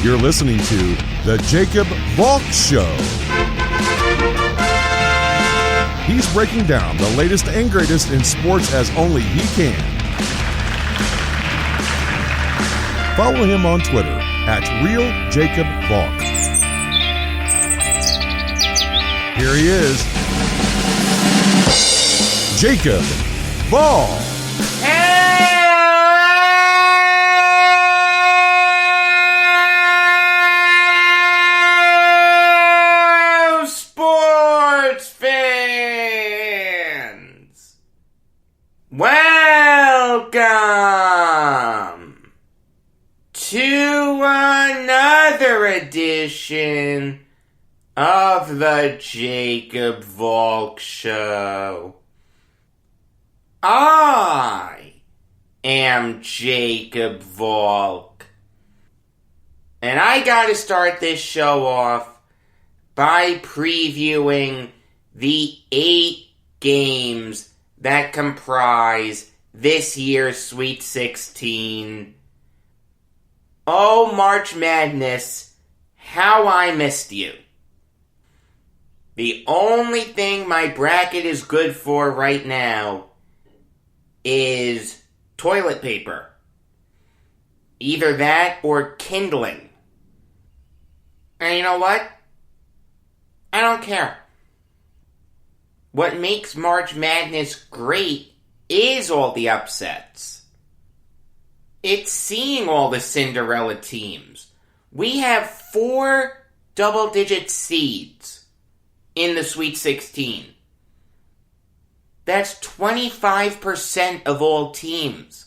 You're listening to The Jacob Valk Show. He's breaking down the latest and greatest in sports as only he can. Follow him on Twitter at RealJacobValk. Here he is, Jacob Valk. Welcome to another edition of the Jacob Valk Show. I am Jacob Valk, and I gotta start this show off by previewing the 8 games that comprise this year's Sweet 16. Oh, March Madness, how I missed you. The only thing my bracket is good for right now is toilet paper. Either that or kindling. And you know what? I don't care. What makes March Madness great is all the upsets. It's seeing all the Cinderella teams. We have 4 double-digit seeds in the Sweet 16. That's 25% of all teams.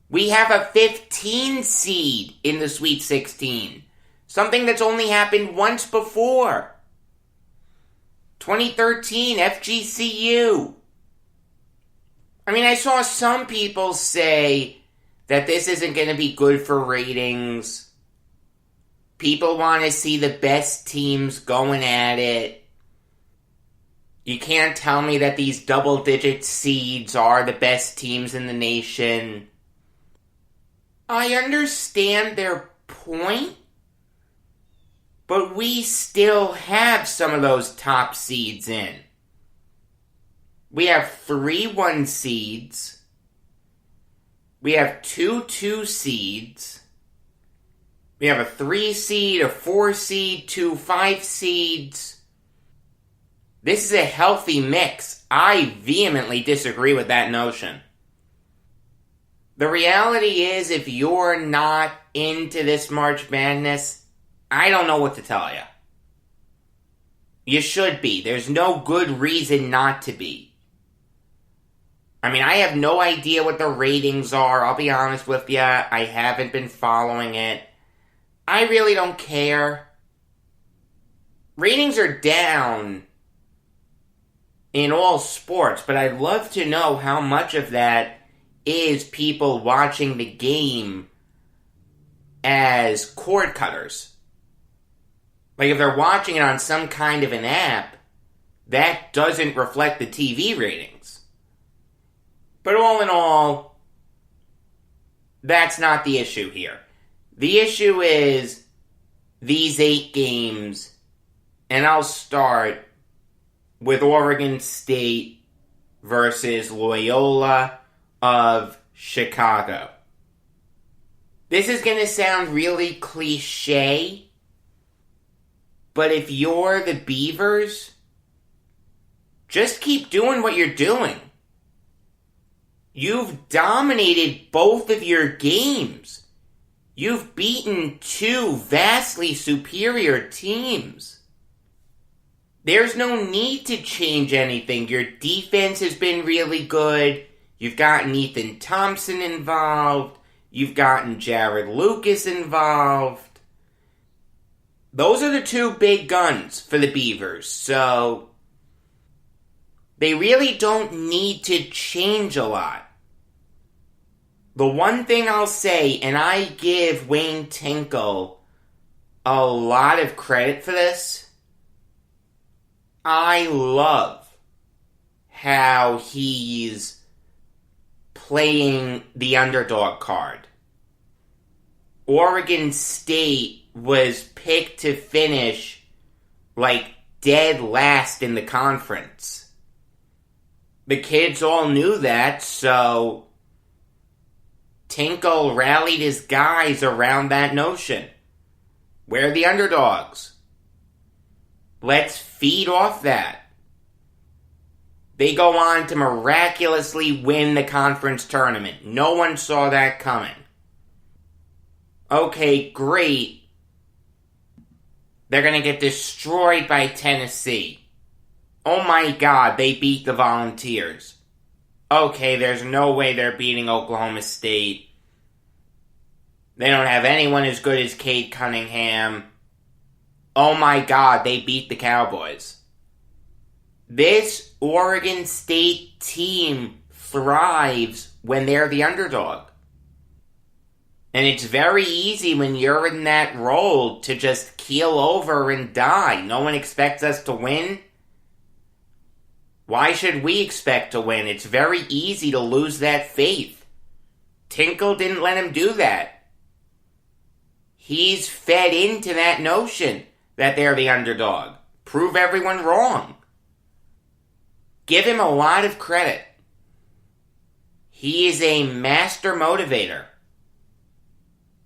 We have a 15 seed in the Sweet 16. Something that's only happened once before. 2013 FGCU. I mean, I saw some people say that this isn't going to be good for ratings. People want to see the best teams going at it. You can't tell me that these double-digit seeds are the best teams in the nation. I understand their point, but we still have some of those top seeds in. We have 3 1 seeds. We have 2 2 seeds. We have a 3 seed, a 4 seed, 2 5 seeds. This is a healthy mix. I vehemently disagree with that notion. The reality is, if you're not into this March Madness, I don't know what to tell you. You should be. There's no good reason not to be. I mean, I have no idea what the ratings are. I'll be honest with you. I haven't been following it. I really don't care. Ratings are down in all sports, but I'd love to know how much of that is people watching the game as cord cutters. Like, if they're watching it on some kind of an app, that doesn't reflect the TV ratings. But all in all, that's not the issue here. The issue is these 8 games, and I'll start with Oregon State versus Loyola of Chicago. This is going to sound really cliche, but if you're the Beavers, just keep doing what you're doing. You've dominated both of your games. You've beaten 2 vastly superior teams. There's no need to change anything. Your defense has been really good. You've gotten Ethan Thompson involved. You've gotten Jared Lucas involved. Those are the 2 big guns for the Beavers, so they really don't need to change a lot. The one thing I'll say, and I give Wayne Tinkle a lot of credit for this, I love how he's playing the underdog card. Oregon State was picked to finish like dead last in the conference. The kids all knew that, so Tinkle rallied his guys around that notion. We're the underdogs. Let's feed off that. They go on to miraculously win the conference tournament. No one saw that coming. Okay, great. They're going to get destroyed by Tennessee. Oh my God, they beat the Volunteers. Okay, there's no way they're beating Oklahoma State. They don't have anyone as good as Cade Cunningham. Oh my God, they beat the Cowboys. This Oregon State team thrives when they're the underdog. And it's very easy when you're in that role to just keel over and die. No one expects us to win. Why should we expect to win? It's very easy to lose that faith. Tinkle didn't let him do that. He's fed into that notion that they're the underdog. Prove everyone wrong. Give him a lot of credit. He is a master motivator.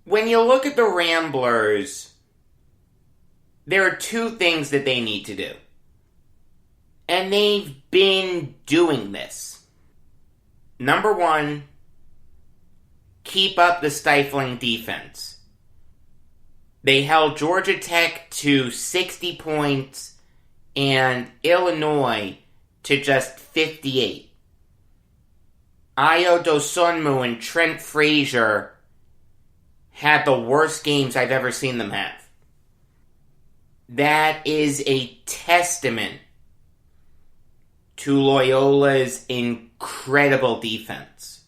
When you look at the Ramblers, there are two things that they need to do. And they've been doing this. Number one, keep up the stifling defense. They held Georgia Tech to 60 points and Illinois to just 58. Ayo Dosunmu and Trent Frazier had the worst games I've ever seen them have. That is a testament to Loyola's incredible defense.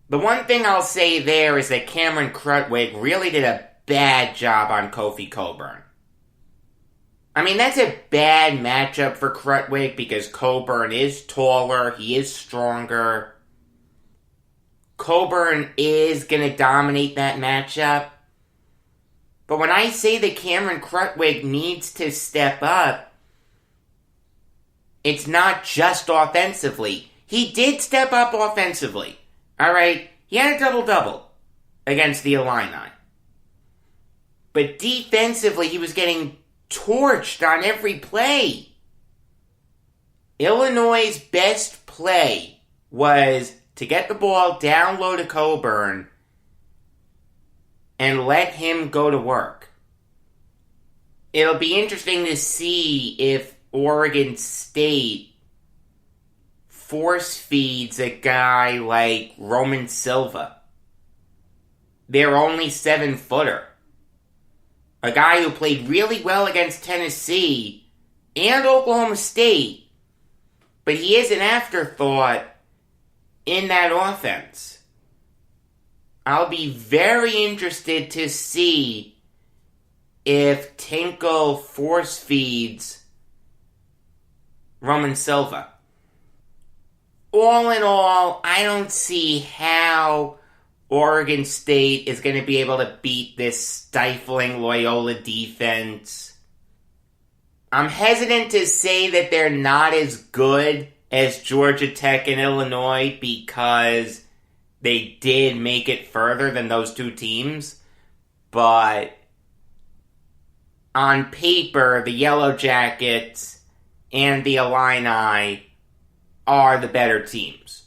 The one thing I'll say there is that Cameron Krutwig really did a bad job on Kofi Cockburn. I mean, that's a bad matchup for Krutwig because Cockburn is taller, he is stronger. Cockburn is going to dominate that matchup. But when I say that Cameron Krutwig needs to step up, it's not just offensively. He did step up offensively. Alright? He had a double-double against the Illini. But defensively, he was getting torched on every play. Illinois' best play was to get the ball down low to Cockburn and let him go to work. It'll be interesting to see if Oregon State force feeds a guy like Roman Silva. Their only 7-footer. A guy who played really well against Tennessee and Oklahoma State, but he is an afterthought in that offense. I'll be very interested to see if Tinkle force feeds Roman Silva. All in all, I don't see how Oregon State is going to be able to beat this stifling Loyola defense. I'm hesitant to say that they're not as good as Georgia Tech and Illinois because they did make it further than those two teams. But on paper, the Yellow Jackets and the Illini are the better teams.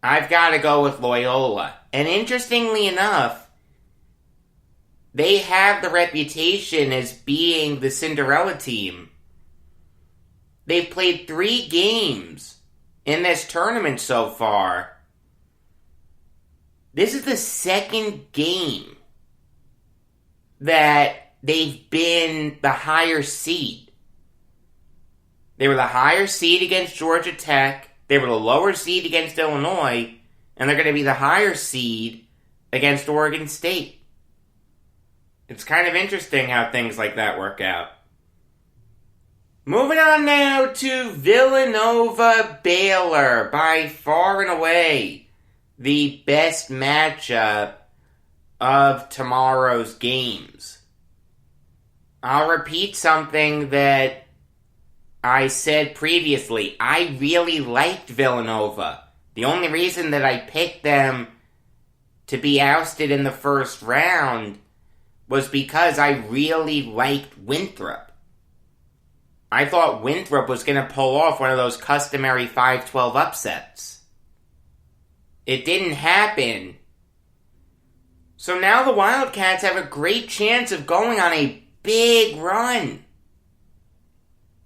I've got to go with Loyola. And interestingly enough, they have the reputation as being the Cinderella team. They've played 3 games in this tournament so far. This is the second game that they've been the higher seed. They were the higher seed against Georgia Tech. They were the lower seed against Illinois. And they're going to be the higher seed against Oregon State. It's kind of interesting how things like that work out. Moving on now to Villanova Baylor. By far and away the best matchup of tomorrow's games. I'll repeat something that I said previously. I really liked Villanova. The only reason that I picked them to be ousted in the first round was because I really liked Winthrop. I thought Winthrop was going to pull off one of those customary 5-12 upsets. It didn't happen. So now the Wildcats have a great chance of going on a big run.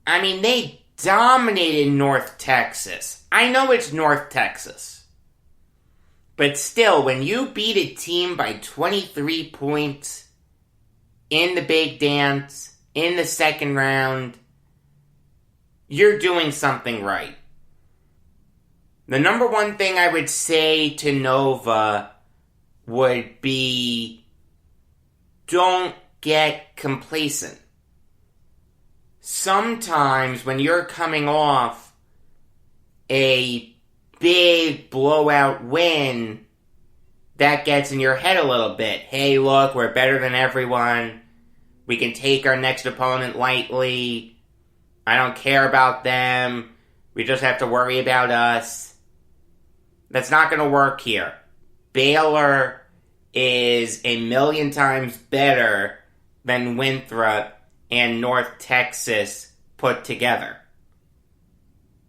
I mean, they dominated North Texas. I know it's North Texas. But still, when you beat a team by 23 points in the big dance, in the second round, you're doing something right. The number one thing I would say to Nova would be, don't get complacent. Sometimes when you're coming off a big blowout win, that gets in your head a little bit. Hey, look, we're better than everyone. We can take our next opponent lightly. I don't care about them. We just have to worry about us. That's not going to work here. Baylor is a million times better than Winthrop and North Texas put together.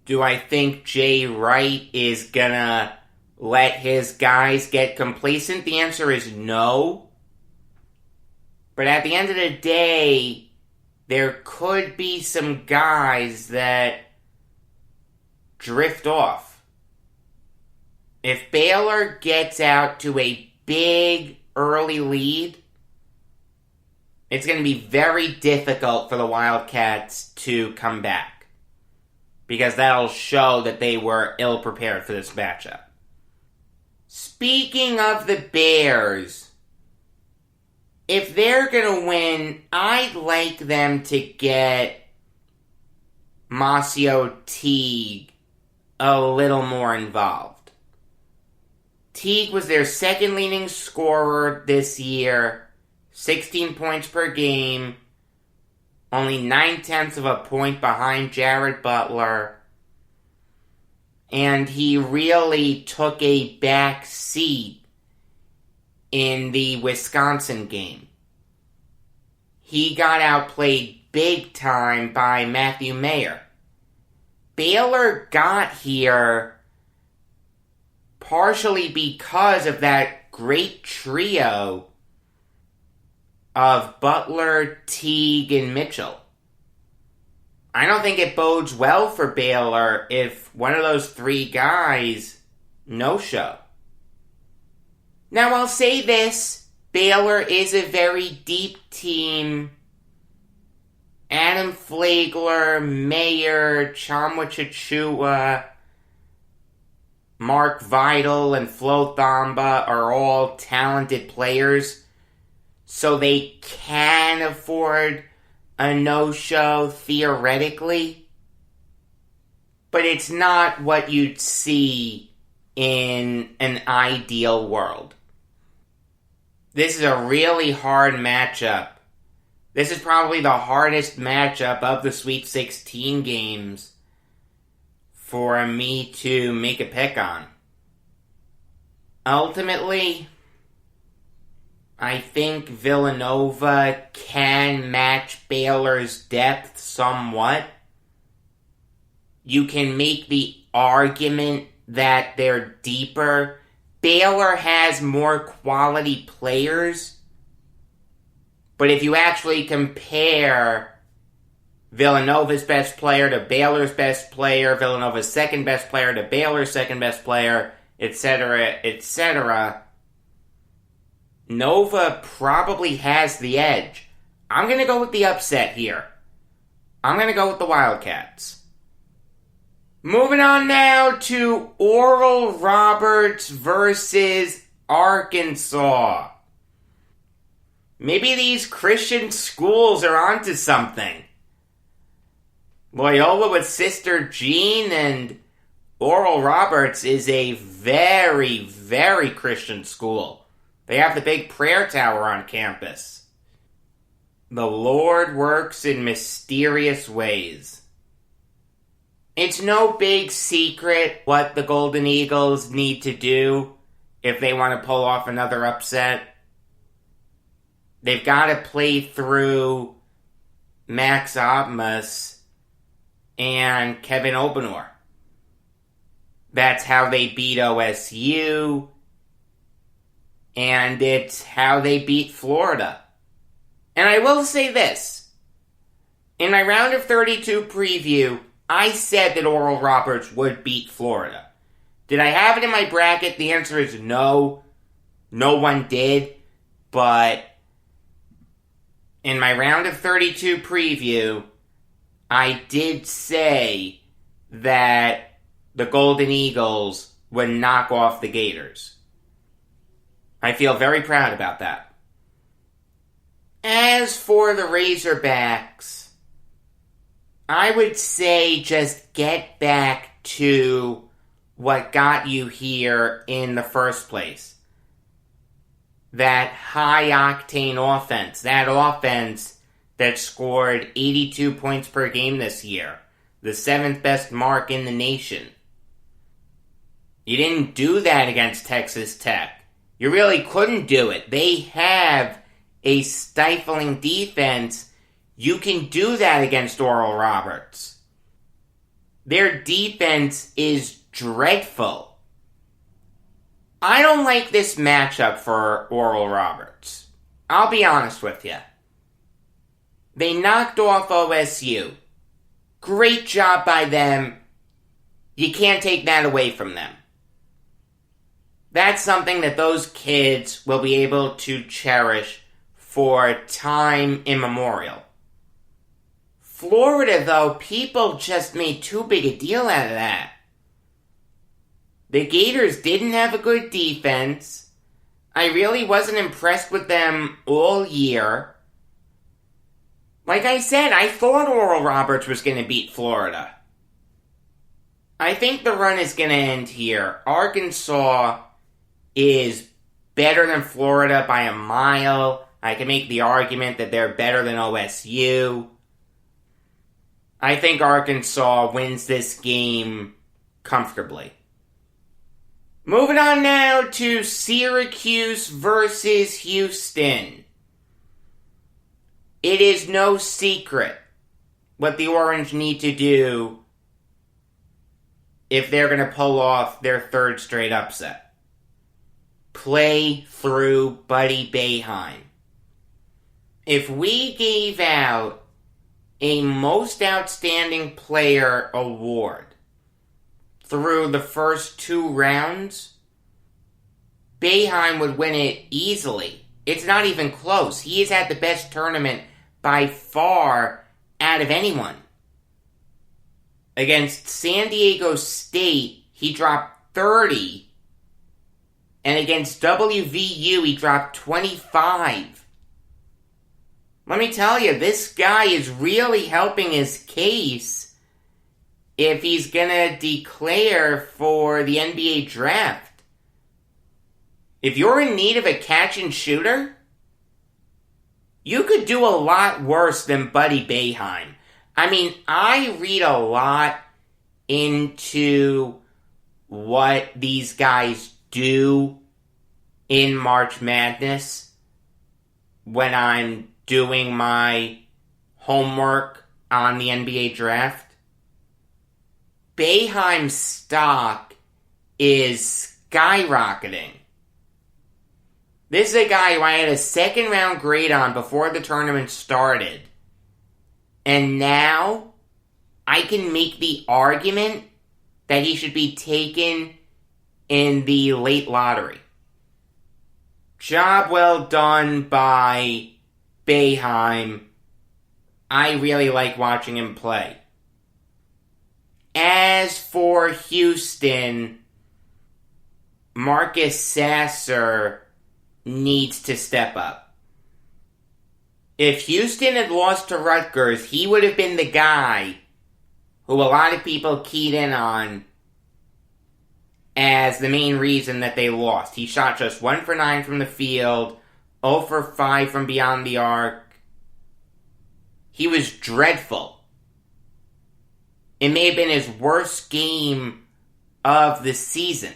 Do I think Jay Wright is gonna let his guys get complacent? The answer is no. But at the end of the day, there could be some guys that drift off. If Baylor gets out to a big early lead, it's going to be very difficult for the Wildcats to come back, because that'll show that they were ill-prepared for this matchup. Speaking of the Bears, if they're going to win, I'd like them to get Masio Teague a little more involved. Teague was their second leading scorer this year, 16 points per game, only 0.9 of a point behind Jared Butler, and he really took a back seat in the Wisconsin game. He got outplayed big time by Matthew Mayer. Baylor got here partially because of that great trio of Butler, Teague, and Mitchell. I don't think it bodes well for Baylor if one of those three guys no-show. Now, I'll say this. Baylor is a very deep team. Adam Flagler, Mayer, Chamwa Chichua, Mark Vidal, and Flo Thamba are all talented players, so they can afford a no-show theoretically, but it's not what you'd see in an ideal world. This is a really hard matchup. This is probably the hardest matchup of the Sweet 16 games for me to make a pick on. Ultimately, I think Villanova can match Baylor's depth somewhat. You can make the argument that they're deeper. Baylor has more quality players, but if you actually compare Villanova's best player to Baylor's best player, Villanova's second best player to Baylor's second best player, etc., etc., Nova probably has the edge. I'm going to go with the upset here. I'm going to go with the Wildcats. Moving on now to Oral Roberts versus Arkansas. Maybe these Christian schools are onto something. Loyola with Sister Jean and Oral Roberts is a very, very Christian school. They have the big prayer tower on campus. The Lord works in mysterious ways. It's no big secret what the Golden Eagles need to do if they want to pull off another upset. They've got to play through Max Abmas and Kevin Obanor. That's how they beat OSU, and it's how they beat Florida. And I will say this. In my round of 32 preview, I said that Oral Roberts would beat Florida. Did I have it in my bracket? The answer is no. No one did. But in my round of 32 preview, I did say that the Golden Eagles would knock off the Gators. I feel very proud about that. As for the Razorbacks, I would say just get back to what got you here in the first place. That high-octane offense. That offense that scored 82 points per game this year. The 7th best mark in the nation. You didn't do that against Texas Tech. You really couldn't do it. They have a stifling defense. You can do that against Oral Roberts. Their defense is dreadful. I don't like this matchup for Oral Roberts. I'll be honest with you. They knocked off OSU. Great job by them. You can't take that away from them. That's something that those kids will be able to cherish for time immemorial. Florida, though, people just made too big a deal out of that. The Gators didn't have a good defense. I really wasn't impressed with them all year. Like I said, I thought Oral Roberts was going to beat Florida. I think the run is going to end here. Arkansas is better than Florida by a mile. I can make the argument that they're better than OSU. I think Arkansas wins this game comfortably. Moving on now to Syracuse versus Houston. It is no secret what the Orange need to do if they're going to pull off their third straight upset. Play through Buddy Boeheim. If we gave out a Most Outstanding Player award through the first 2 rounds, Boeheim would win it easily. It's not even close. He has had the best tournament by far out of anyone. Against San Diego State, he dropped 30. And against WVU, he dropped 25. Let me tell you, this guy is really helping his case if he's gonna declare for the NBA draft. If you're in need of a catch and shooter, you could do a lot worse than Buddy Boeheim. I mean, I read a lot into what these guys do in March Madness when I'm doing my homework on the NBA draft. Boeheim's stock is skyrocketing. This is a guy who I had a second round grade on before the tournament started. And now I can make the argument that he should be taken in the late lottery. Job well done by Boeheim. I really like watching him play. As for Houston, Marcus Sasser needs to step up. If Houston had lost to Rutgers, he would have been the guy who a lot of people keyed in on as the main reason that they lost. He shot just 1 for 9 from the field, 0 for 5 from beyond the arc. He was dreadful. It may have been his worst game of the season.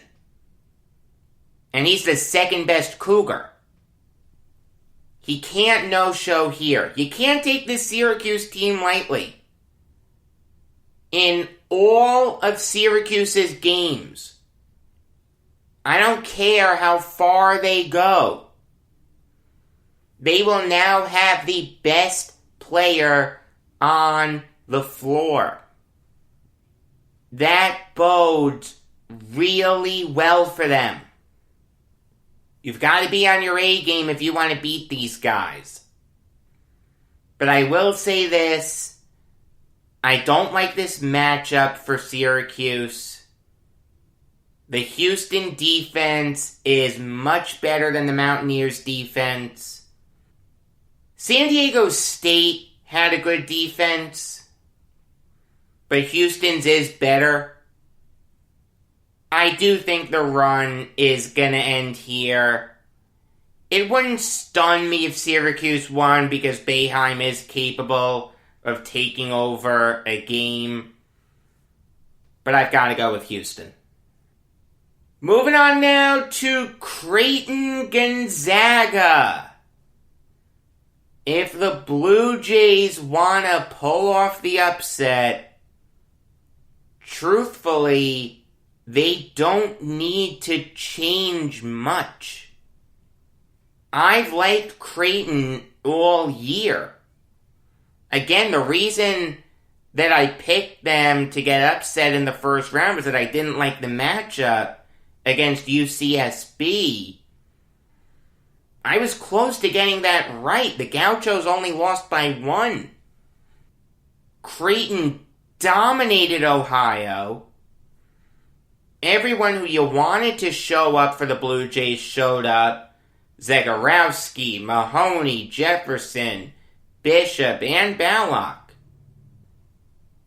And he's the second best Cougar. He can't no-show here. You can't take this Syracuse team lightly. In all of Syracuse's games, I don't care how far they go, they will now have the best player on the floor. That bodes really well for them. You've got to be on your A game if you want to beat these guys. But I will say this. I don't like this matchup for Syracuse. The Houston defense is much better than the Mountaineers defense. San Diego State had a good defense, but Houston's is better. I do think the run is going to end here. It wouldn't stun me if Syracuse won because Boeheim is capable of taking over a game. But I've got to go with Houston. Moving on now to Creighton Gonzaga. If the Blue Jays want to pull off the upset, truthfully, they don't need to change much. I've liked Creighton all year. Again, the reason that I picked them to get upset in the first round was that I didn't like the matchup against UCSB. I was close to getting that right. The Gauchos only lost by 1. Creighton dominated Ohio. Everyone who you wanted to show up for the Blue Jays showed up. Zagorowski, Mahoney, Jefferson, Bishop, and Ballock.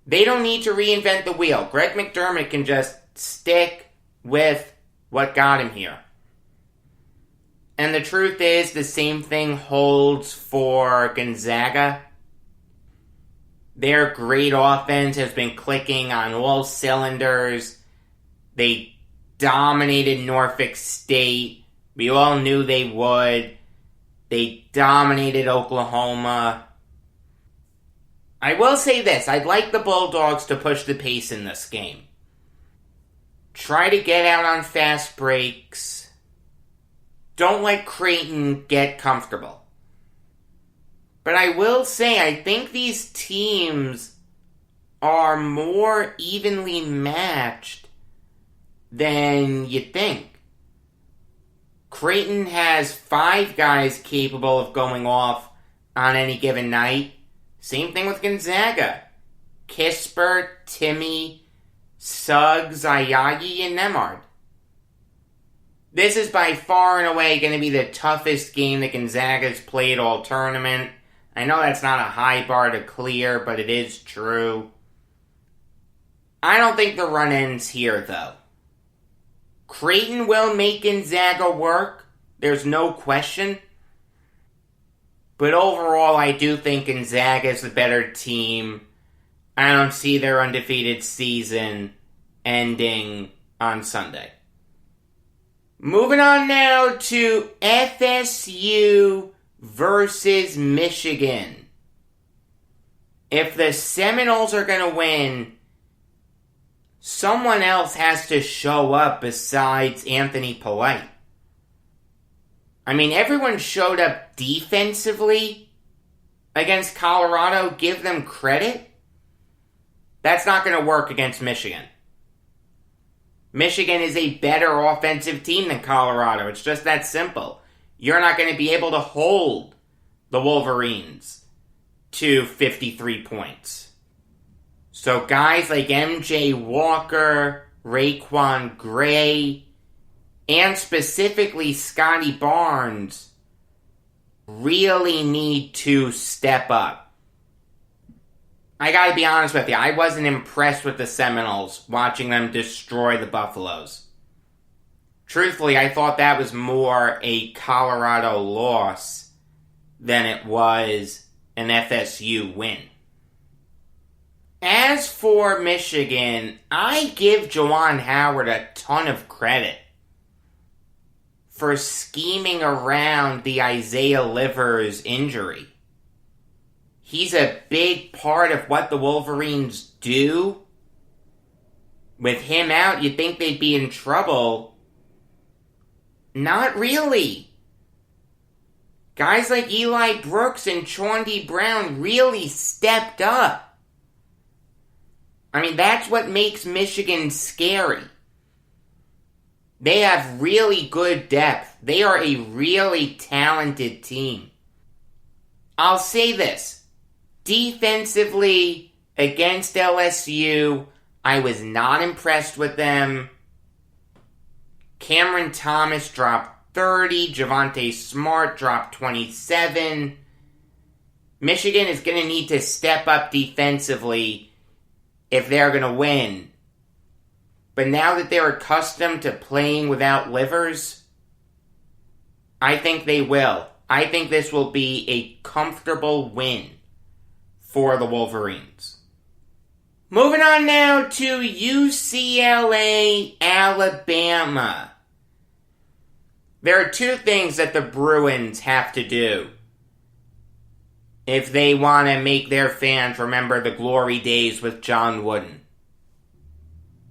They don't need to reinvent the wheel. Greg McDermott can just stick with what got him here. And the truth is, the same thing holds for Gonzaga. Their great offense has been clicking on all cylinders. They dominated Norfolk State. We all knew they would. They dominated Oklahoma. I will say this. I'd like the Bulldogs to push the pace in this game. Try to get out on fast breaks. Don't let Creighton get comfortable. But I will say, I think these teams are more evenly matched than you think. Creighton has 5 guys capable of going off on any given night. Same thing with Gonzaga. Kispert, Timmy, Suggs, Ayagi, and Nemard. This is by far and away going to be the toughest game that Gonzaga's played all tournament. I know that's not a high bar to clear, but it is true. I don't think the run ends here, though. Creighton will make Gonzaga work. There's no question. But overall, I do think Gonzaga is the better team. I don't see their undefeated season ending on Sunday. Moving on now to FSU versus Michigan. If the Seminoles are going to win, someone else has to show up besides Anthony Polite. I mean, everyone showed up defensively against Colorado. Give them credit. That's not going to work against Michigan. Michigan is a better offensive team than Colorado. It's just that simple. You're not going to be able to hold the Wolverines to 53 points. So guys like MJ Walker, Raekwon Gray, and specifically Scotty Barnes really need to step up. I gotta be honest with you, I wasn't impressed with the Seminoles watching them destroy the Buffaloes. Truthfully, I thought that was more a Colorado loss than it was an FSU win. As for Michigan, I give Juwan Howard a ton of credit for scheming around the Isaiah Livers injury. He's a big part of what the Wolverines do. With him out, you'd think they'd be in trouble. Not really. Guys like Eli Brooks and Chaundee Brown really stepped up. I mean, that's what makes Michigan scary. They have really good depth. They are a really talented team. I'll say this. Defensively, against LSU, I was not impressed with them. Cameron Thomas dropped 30. Javonte Smart dropped 27. Michigan is going to need to step up defensively if they're going to win. But now that they're accustomed to playing without Livers, I think they will. I think this will be a comfortable win for the Wolverines. Moving on now to UCLA, Alabama. There are two things that the Bruins have to do if they want to make their fans remember the glory days with John Wooden.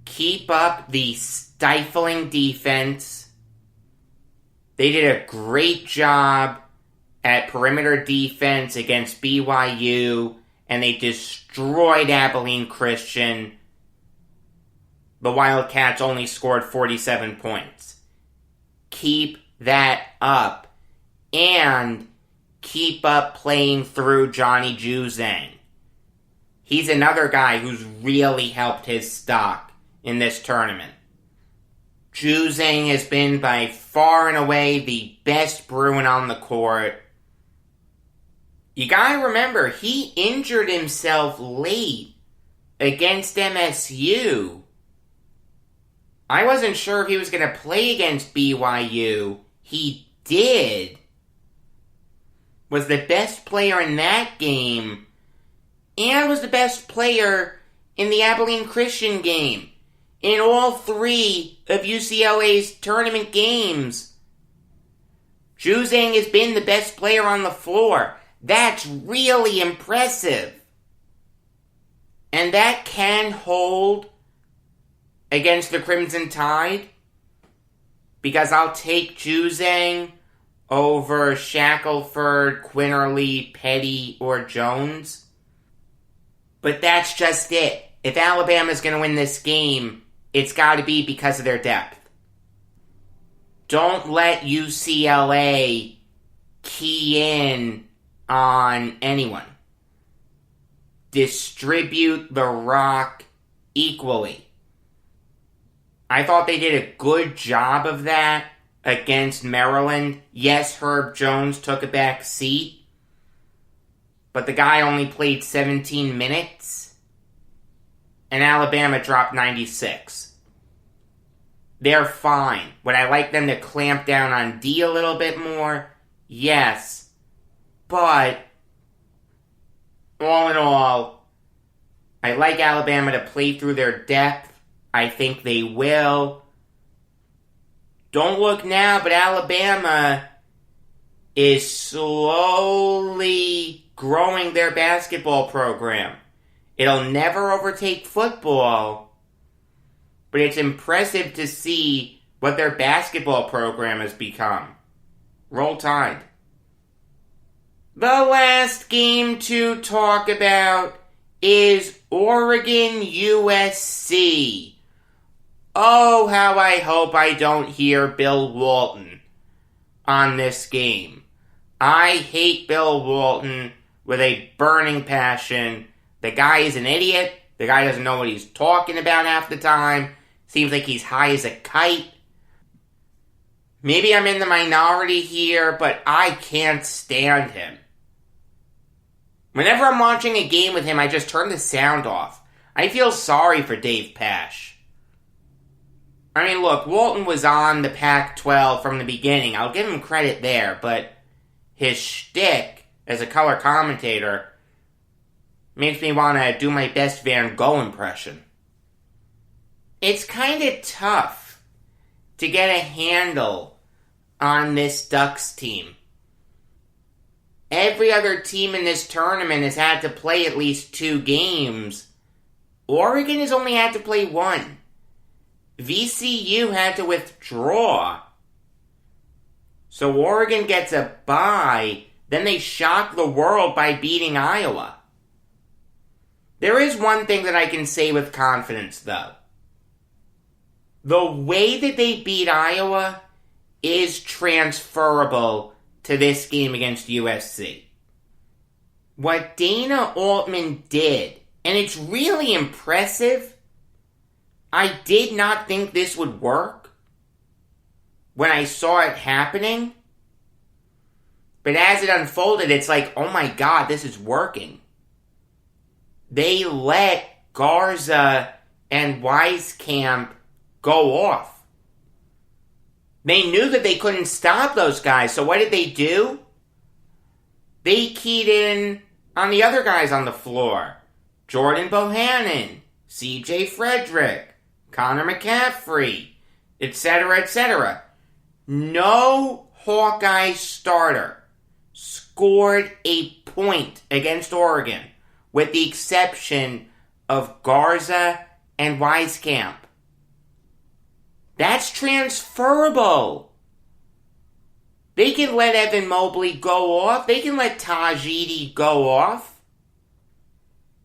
Keep up the stifling defense. They did a great job at perimeter defense against BYU, and they destroyed Abilene Christian. The Wildcats only scored 47 points. Keep that up. And keep up playing through Johnny Juzang. He's another guy who's really helped his stock in this tournament. Juzang has been by far and away the best Bruin on the court. You gotta remember, he injured himself late against MSU. I wasn't sure if he was gonna play against BYU. He did. Was the best player in that game, and was the best player in the Abilene Christian game. In all three of UCLA's tournament games, Juzang has been the best player on the floor. That's really impressive. And that can hold against the Crimson Tide, because I'll take Juzang over Shackelford, Quinterly, Petty, or Jones. But that's just it. If Alabama's going to win this game, it's got to be because of their depth. Don't let UCLA key in on anyone. Distribute the rock equally. I thought they did a good job of that against Maryland. Yes, Herb Jones took a back seat, but the guy only played 17 minutes, and Alabama dropped 96. They're fine. Would I like them to clamp down on D a little bit more? Yes. But, all in all, I like Alabama to play through their depth. I think they will. Don't look now, but Alabama is slowly growing their basketball program. It'll never overtake football, but it's impressive to see what their basketball program has become. Roll Tide. The last game to talk about is Oregon USC. Oh, how I hope I don't hear Bill Walton on this game. I hate Bill Walton with a burning passion. The guy is an idiot. The guy doesn't know what he's talking about half the time. Seems like he's high as a kite. Maybe I'm in the minority here, but I can't stand him. Whenever I'm watching a game with him, I just turn the sound off. I feel sorry for Dave Pasch. I mean, look, Walton was on the Pac-12 from the beginning. I'll give him credit there, but his shtick as a color commentator makes me want to do my best Van Gogh impression. It's kind of tough to get a handle on this Ducks team. Every other team in this tournament has had to play at least 2 games. Oregon has only had to play 1. VCU had to withdraw. So Oregon gets a bye, then they shock the world by beating Iowa. There is one thing that I can say with confidence, though. The way that they beat Iowa is transferable to this game against USC. What Dana Altman did, and it's really impressive, I did not think this would work when I saw it happening. But as it unfolded, it's like, oh my God, this is working. They let Garza and Wieskamp go off. They knew that they couldn't stop those guys, so what did they do? They keyed in on the other guys on the floor. Jordan Bohannon, CJ Frederick, Connor McCaffrey, etc., etc. No Hawkeye starter scored a point against Oregon, with the exception of Garza and Wieskamp. That's transferable. They can let Evan Mobley go off. They can let Tajidi go off.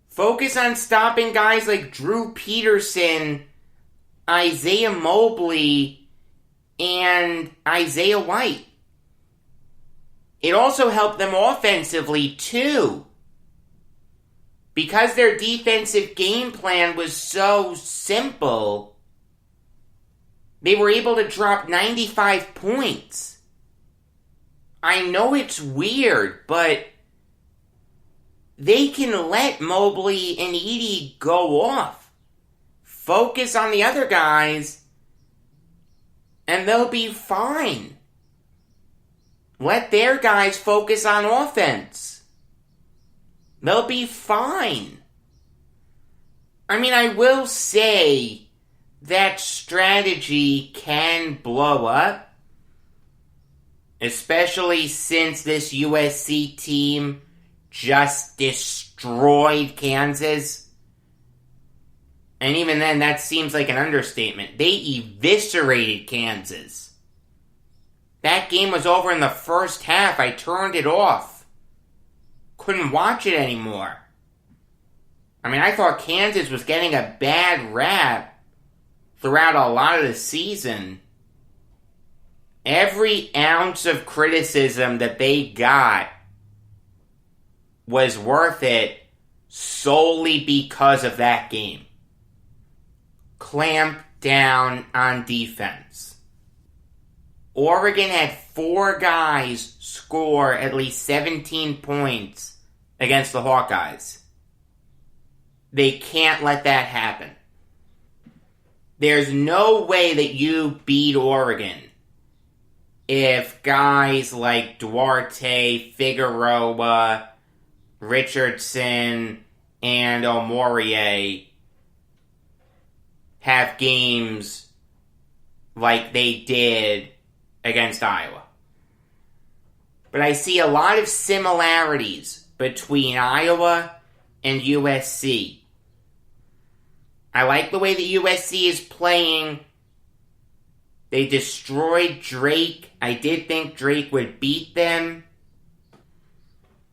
Focus on stopping guys like Drew Peterson, Isaiah Mobley, and Isaiah White. It also helped them offensively, too. Because their defensive game plan was so simple, they were able to drop 95 points. I know it's weird, but they can let Mobley and Edey go off. Focus on the other guys, and they'll be fine. Let their guys focus on offense. They'll be fine. I mean, I will say that strategy can blow up, especially since this USC team just destroyed Kansas. And even then, that seems like an understatement. They eviscerated Kansas. That game was over in the first half. I turned it off. Couldn't watch it anymore. I mean, I thought Kansas was getting a bad rap throughout a lot of the season. Every ounce of criticism that they got was worth it solely because of that game. Clamp down on defense. Oregon had 4 guys score at least 17 points against the Hawkeyes. They can't let that happen. There's no way that you beat Oregon if guys like Duarte, Figueroa, Richardson, and Omorie have games like they did against Iowa. But I see a lot of similarities between Iowa and USC. I like the way that USC is playing. They destroyed Drake. I did think Drake would beat them.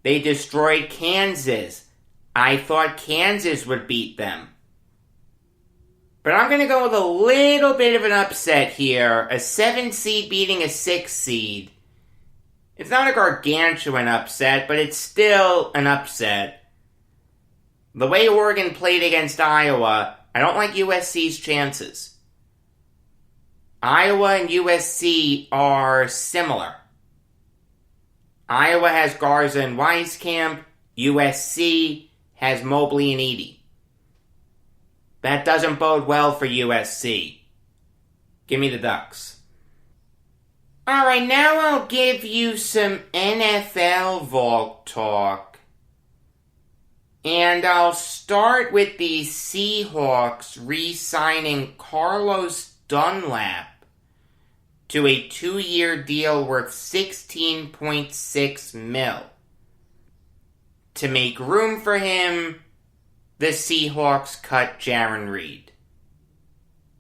They destroyed Kansas. I thought Kansas would beat them. But I'm going to go with a little bit of an upset here. A 7 seed beating a 6 seed. It's not a gargantuan upset, but it's still an upset. The way Oregon played against Iowa, I don't like USC's chances. Iowa and USC are similar. Iowa has Garza and Wieskamp. USC has Mobley and Edey. That doesn't bode well for USC. Give me the Ducks. Alright, now I'll give you some NFL Valk talk. And I'll start with the Seahawks re-signing Carlos Dunlap to a 2-year deal worth $16.6 million. To make room for him, the Seahawks cut Jarran Reed.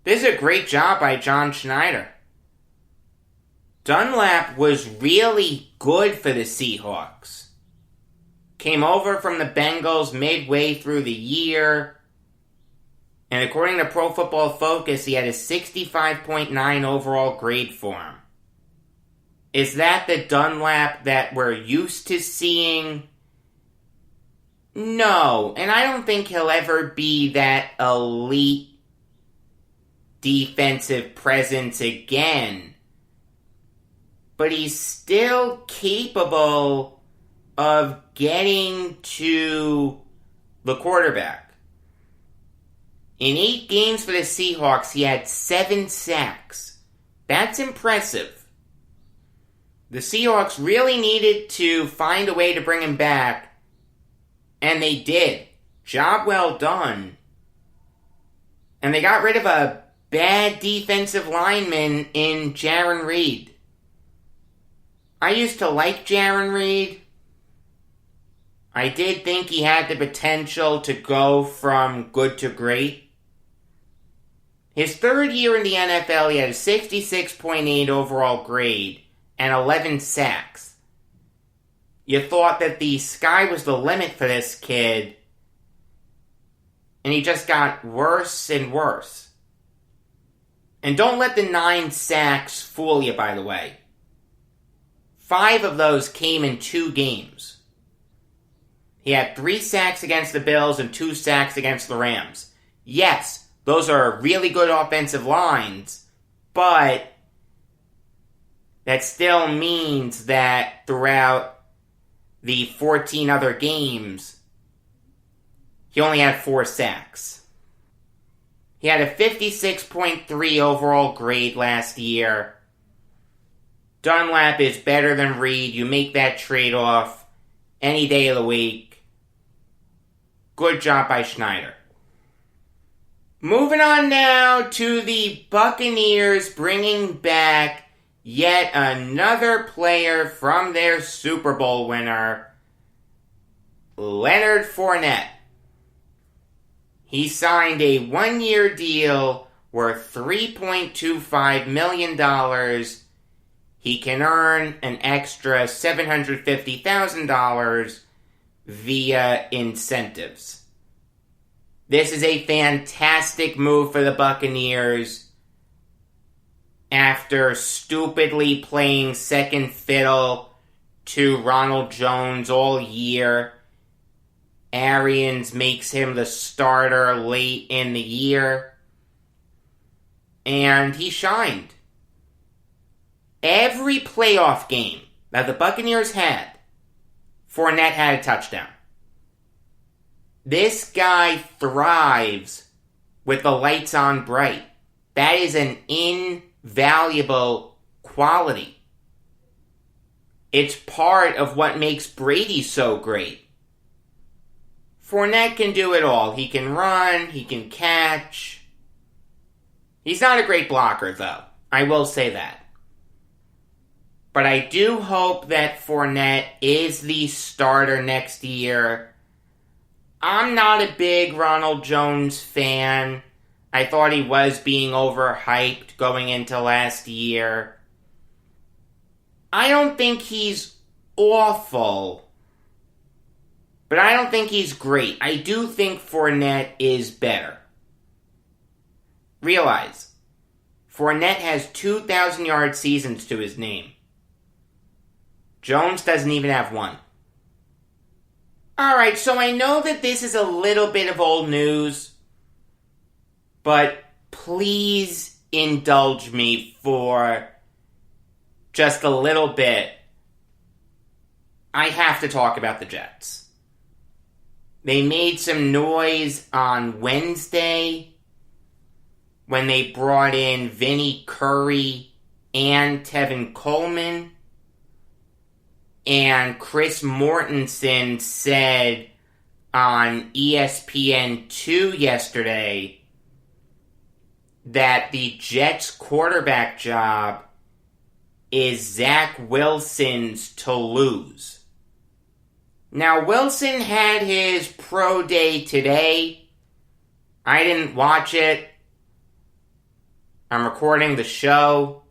This is a great job by John Schneider. Dunlap was really good for the Seahawks. Came over from the Bengals midway through the year. And according to Pro Football Focus, he had a 65.9 overall grade for him. Is that the Dunlap that we're used to seeing? No, and I don't think he'll ever be that elite defensive presence again. But he's still capable of getting to the quarterback. In 8 games for the Seahawks, he had 7 sacks. That's impressive. The Seahawks really needed to find a way to bring him back, and they did. Job well done. And they got rid of a bad defensive lineman in Jarran Reed. I used to like Jarran Reed. I did think he had the potential to go from good to great. His 3rd year in the NFL, he had a 66.8 overall grade and 11 sacks. You thought that the sky was the limit for this kid, and he just got worse and worse. And don't let the 9 sacks fool you, by the way. 5 of those came in 2 games. He had 3 sacks against the Bills and 2 sacks against the Rams. Yes, those are really good offensive lines, but that still means that throughout the 14 other games, he only had 4 sacks. He had a 56.3 overall grade last year. Dunlap is better than Reed. You make that trade-off any day of the week. Good job by Schneider. Moving on now to the Buccaneers bringing back yet another player from their Super Bowl winner, Leonard Fournette. He signed a 1-year deal worth $3.25 million. He can earn an extra $750,000 via incentives. This is a fantastic move for the Buccaneers. After stupidly playing second fiddle to Ronald Jones all year, Arians makes him the starter late in the year, and he shined. Every playoff game that the Buccaneers had, Fournette had a touchdown. This guy thrives with the lights on bright. That is an invaluable quality. It's part of what makes Brady so great. Fournette can do it all. He can run, he can catch. He's not a great blocker, though. I will say that. But I do hope that Fournette is the starter next year. I'm not a big Ronald Jones fan. I thought he was being overhyped going into last year. I don't think he's awful, but I don't think he's great. I do think Fournette is better. Realize, Fournette has 2,000-yard seasons to his name. Jones doesn't even have one. Alright, so I know that this is a little bit of old news, but please indulge me for just a little bit. I have to talk about the Jets. They made some noise on Wednesday when they brought in Vinnie Curry and Tevin Coleman. And Chris Mortensen said on ESPN2 yesterday that the Jets quarterback job is Zach Wilson's to lose. Now, Wilson had his pro day today. I didn't watch it. I'm recording the show,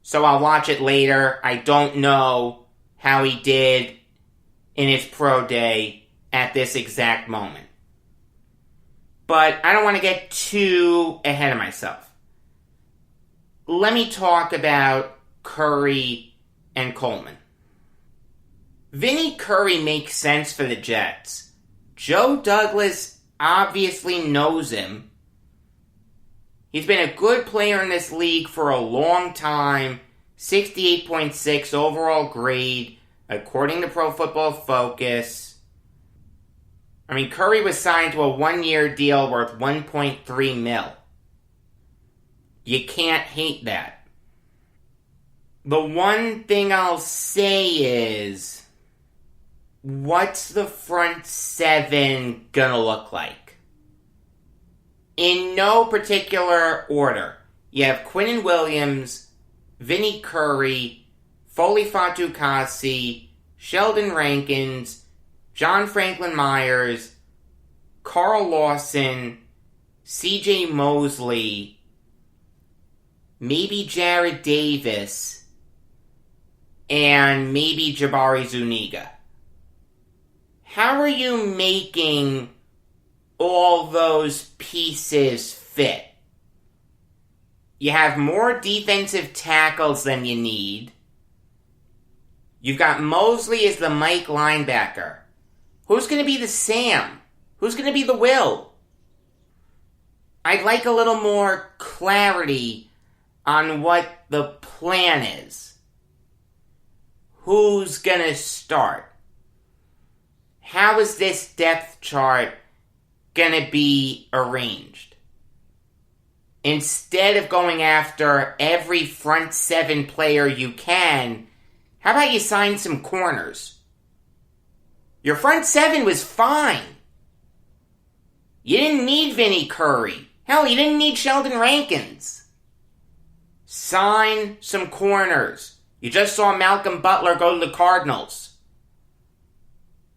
so I'll watch it later. I don't know how he did in his pro day at this exact moment. But I don't want to get too ahead of myself. Let me talk about Curry and Coleman. Vinnie Curry makes sense for the Jets. Joe Douglas obviously knows him. He's been a good player in this league for a long time. 68.6 overall grade, according to Pro Football Focus. I mean, Curry was signed to a one-year deal worth $1.3 million. You can't hate that. The one thing I'll say is, what's the front seven gonna look like? In no particular order. You have Quinnen Williams, Vinnie Curry, Foley Fatukasi, Sheldon Rankins, John Franklin Myers, Carl Lawson, C.J. Mosley, maybe Jared Davis, and maybe Jabari Zuniga. How are you making all those pieces fit? You have more defensive tackles than you need. You've got Mosley as the Mike linebacker. Who's going to be the Sam? Who's going to be the Will? I'd like a little more clarity on what the plan is. Who's going to start? How is this depth chart going to be arranged? Instead of going after every front seven player you can, how about you sign some corners? Your front seven was fine. You didn't need Vinnie Curry. Hell, you didn't need Sheldon Rankins. Sign some corners. You just saw Malcolm Butler go to the Cardinals.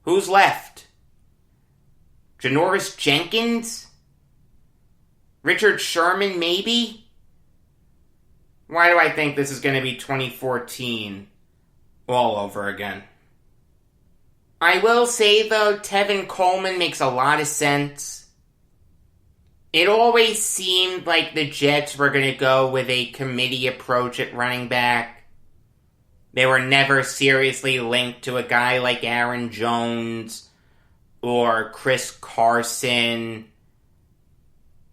Who's left? Janoris Jenkins? Richard Sherman, maybe? Why do I think this is going to be 2014 all over again? I will say, though, Tevin Coleman makes a lot of sense. It always seemed like the Jets were going to go with a committee approach at running back. They were never seriously linked to a guy like Aaron Jones or Chris Carson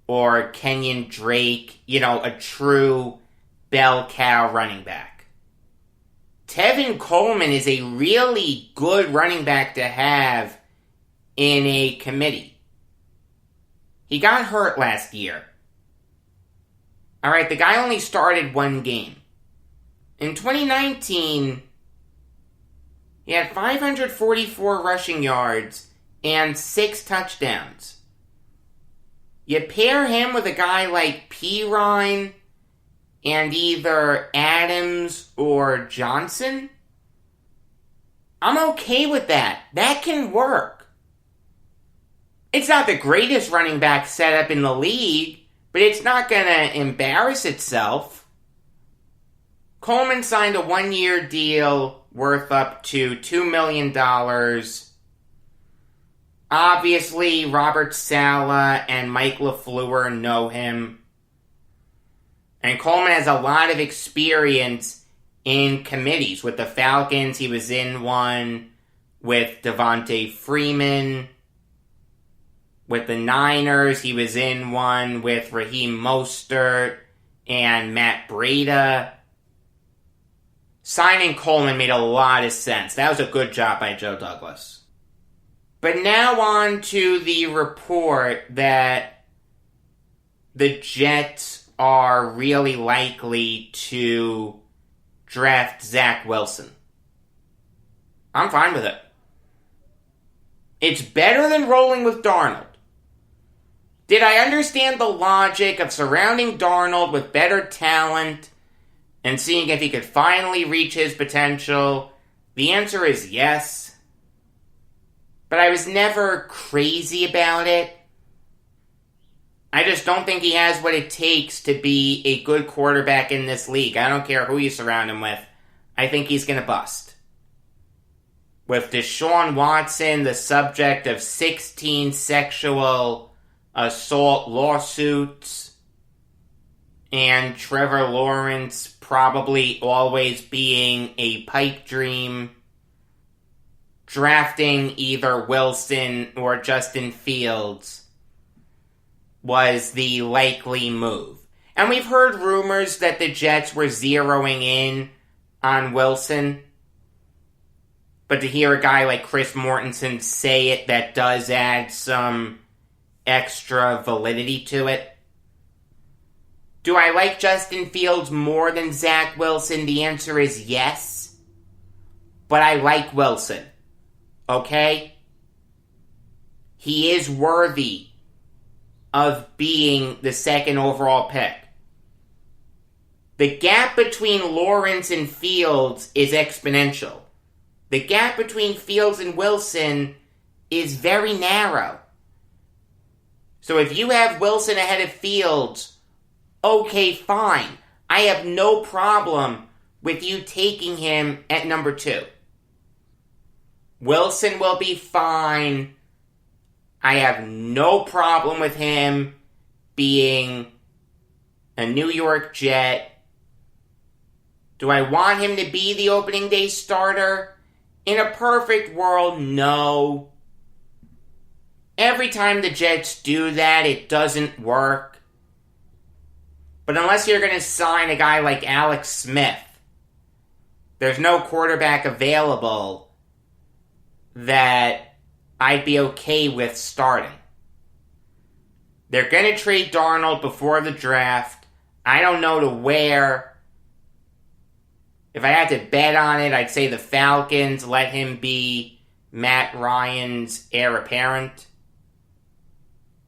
or Kenyon Drake, a true bell cow running back. Tevin Coleman is a really good running back to have in a committee. He got hurt last year. Alright, the guy only started one game. In 2019, he had 544 rushing yards and 6 touchdowns. You pair him with a guy like Pirine and either Adams or Johnson, I'm okay with that. That can work. It's not the greatest running back setup in the league, but it's not going to embarrass itself. Coleman signed a one-year deal worth up to $2 million. Obviously, Robert Saleh and Mike LaFleur know him. And Coleman has a lot of experience in committees. With the Falcons, he was in one. With Devontae Freeman. With the Niners, he was in one with Raheem Mostert and Matt Breida. Signing Coleman made a lot of sense. That was a good job by Joe Douglas. But now on to the report that the Jets are really likely to draft Zach Wilson. I'm fine with it. It's better than rolling with Darnold. Did I understand the logic of surrounding Darnold with better talent and seeing if he could finally reach his potential? The answer is yes. But I was never crazy about it. I just don't think he has what it takes to be a good quarterback in this league. I don't care who you surround him with. I think he's going to bust. With Deshaun Watson, the subject of 16 sexual assault lawsuits, and Trevor Lawrence probably always being a pipe dream, drafting either Wilson or Justin Fields was the likely move. And we've heard rumors that the Jets were zeroing in on Wilson. But to hear a guy like Chris Mortensen say it, that does add some extra validity to it. Do I like Justin Fields more than Zach Wilson? The answer is yes. But I like Wilson. Okay? He is worthy of being the second overall pick. The gap between Lawrence and Fields is exponential. The gap between Fields and Wilson is very narrow. So if you have Wilson ahead of Fields, okay, fine. I have no problem with you taking him at number 2. Wilson will be fine. I have no problem with him being a New York Jet. Do I want him to be the opening day starter? In a perfect world, no. Every time the Jets do that, it doesn't work. But unless you're going to sign a guy like Alex Smith, there's no quarterback available that I'd be okay with starting. They're going to trade Darnold before the draft. I don't know to where. If I had to bet on it, I'd say the Falcons let him be Matt Ryan's heir apparent.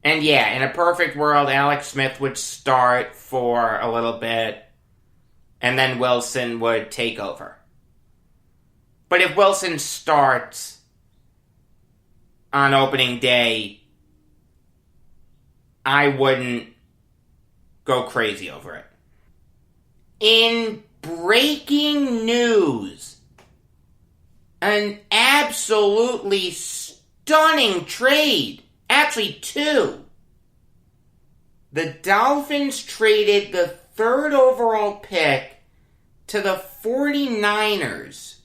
And yeah, in a perfect world, Alex Smith would start for a little bit, and then Wilson would take over. But if Wilson starts on opening day, I wouldn't go crazy over it. In breaking news, an absolutely stunning trade. Actually, 2. The Dolphins traded the 3rd overall pick to the 49ers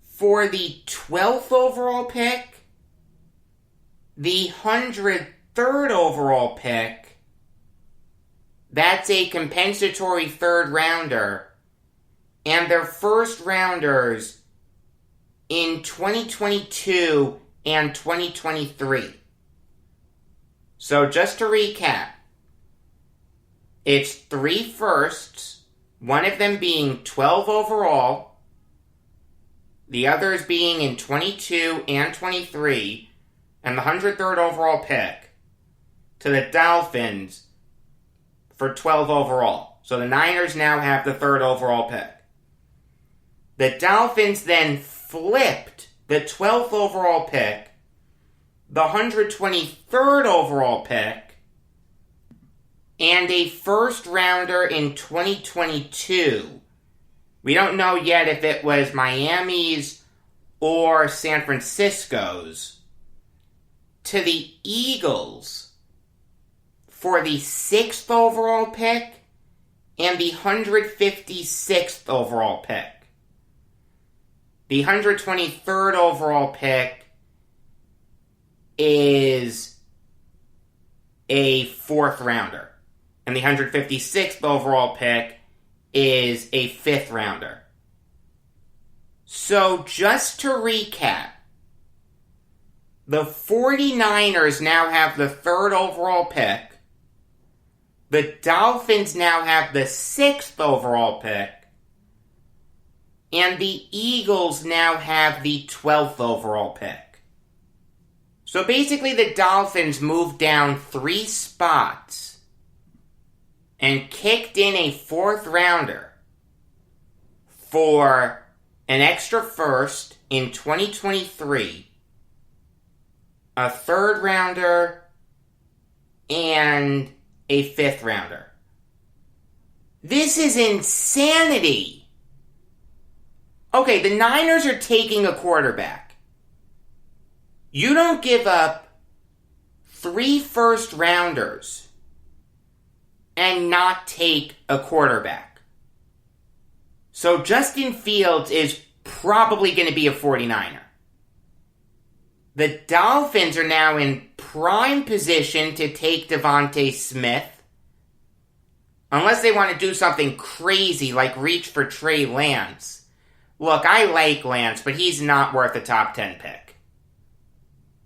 for the 12th overall pick, the 103rd overall pick. That's a compensatory 3rd rounder, and their first rounders in 2022 and 2023. So just to recap, it's 3 firsts, one of them being 12 overall, the others being in 22 and 23, and the 103rd overall pick to the Dolphins for 12 overall. So the Niners now have the 3rd overall pick. The Dolphins then flipped the 12th overall pick, the 123rd overall pick, and a first rounder in 2022. We don't know yet if it was Miami's or San Francisco's, to the Eagles for the 6th overall pick and the 156th overall pick. The 123rd overall pick is a 4th rounder, and the 156th overall pick is a 5th rounder. So just to recap, the 49ers now have the 3rd overall pick, The Dolphins now have the 6th overall pick. And the Eagles now have the 12th overall pick. So basically the Dolphins moved down 3 spots and kicked in a 4th rounder for an extra first in 2023, a 3rd rounder, and a 5th rounder. This is insanity. Okay, the Niners are taking a quarterback. You don't give up 3 first rounders and not take a quarterback. So Justin Fields is probably going to be a 49er. The Dolphins are now in prime position to take Devontae Smith. Unless they want to do something crazy like reach for Trey Lance. Look, I like Lance, but he's not worth a top 10 pick.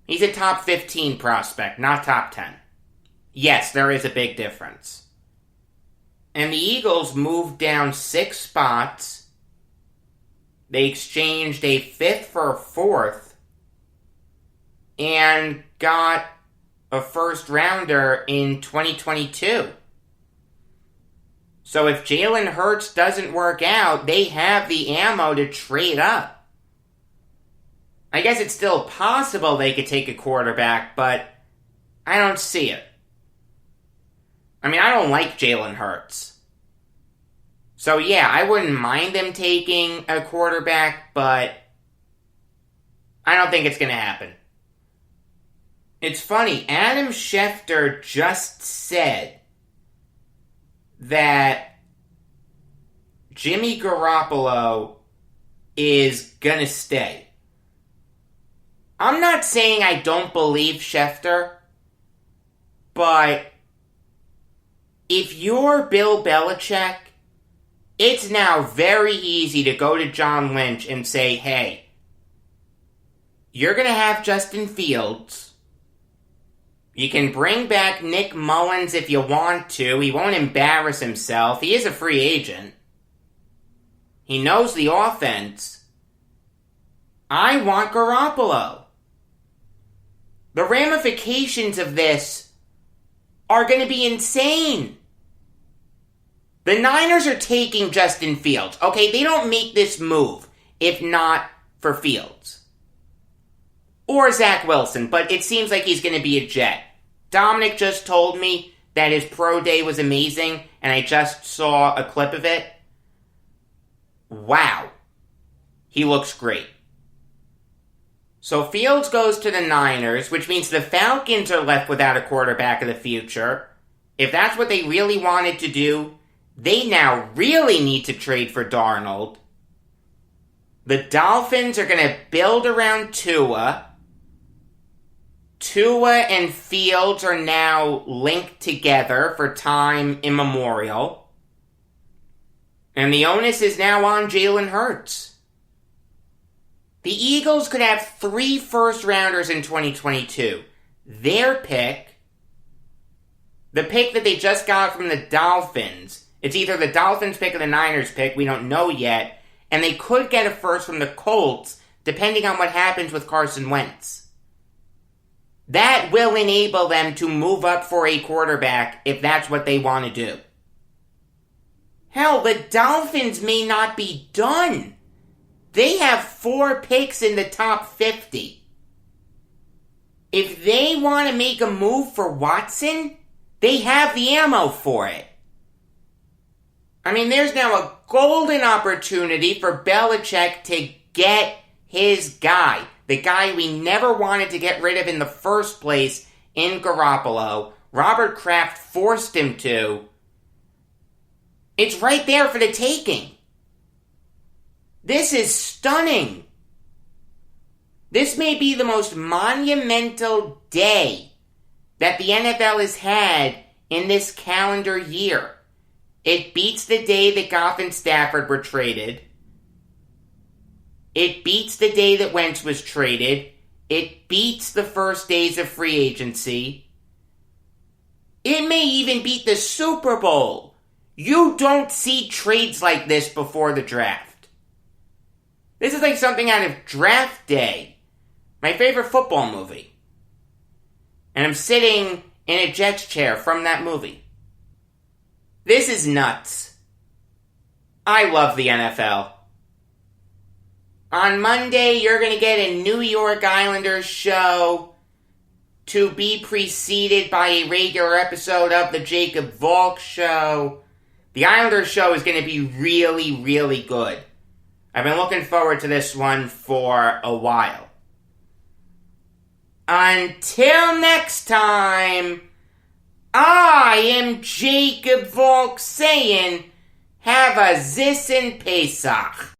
He's a top 15 prospect, not top 10. Yes, there is a big difference. And the Eagles moved down 6 spots. They exchanged a 5th for a 4th. And got a 1st rounder in 2022. So if Jalen Hurts doesn't work out, they have the ammo to trade up. I guess it's still possible they could take a quarterback, but I don't see it. I mean, I don't like Jalen Hurts. So yeah, I wouldn't mind them taking a quarterback, but I don't think it's going to happen. It's funny, Adam Schefter just said that Jimmy Garoppolo is gonna stay. I'm not saying I don't believe Schefter, but if you're Bill Belichick, it's now very easy to go to John Lynch and say, hey, you're gonna have Justin Fields. You can bring back Nick Mullins if you want to. He won't embarrass himself. He is a free agent. He knows the offense. I want Garoppolo. The ramifications of this are going to be insane. The Niners are taking Justin Fields. Okay, they don't make this move if not for Fields. Or Zach Wilson, but it seems like he's going to be a Jet. Dominic just told me that his pro day was amazing, and I just saw a clip of it. Wow. He looks great. So Fields goes to the Niners, which means the Falcons are left without a quarterback of the future. If that's what they really wanted to do, they now really need to trade for Darnold. The Dolphins are going to build around Tua. Tua and Fields are now linked together for time immemorial. And the onus is now on Jalen Hurts. The Eagles could have 3 first-rounders in 2022. Their pick, the pick that they just got from the Dolphins, it's either the Dolphins pick or the Niners pick, we don't know yet, and they could get a first from the Colts, depending on what happens with Carson Wentz. That will enable them to move up for a quarterback if that's what they want to do. Hell, the Dolphins may not be done. They have 4 picks in the top 50. If they want to make a move for Watson, they have the ammo for it. I mean, there's now a golden opportunity for Belichick to get his guy. The guy we never wanted to get rid of in the first place in Garoppolo. Robert Kraft forced him to. It's right there for the taking. This is stunning. This may be the most monumental day that the NFL has had in this calendar year. It beats the day that Goff and Stafford were traded. It beats the day that Wentz was traded. It beats the first days of free agency. It may even beat the Super Bowl. You don't see trades like this before the draft. This is like something out of Draft Day, my favorite football movie. And I'm sitting in a Jets chair from that movie. This is nuts. I love the NFL. On Monday, you're going to get a New York Islanders show to be preceded by a regular episode of the Jacob Valk show. The Islanders show is going to be really, really good. I've been looking forward to this one for a while. Until next time, I am Jacob Valk saying, have a Zissin Pesach.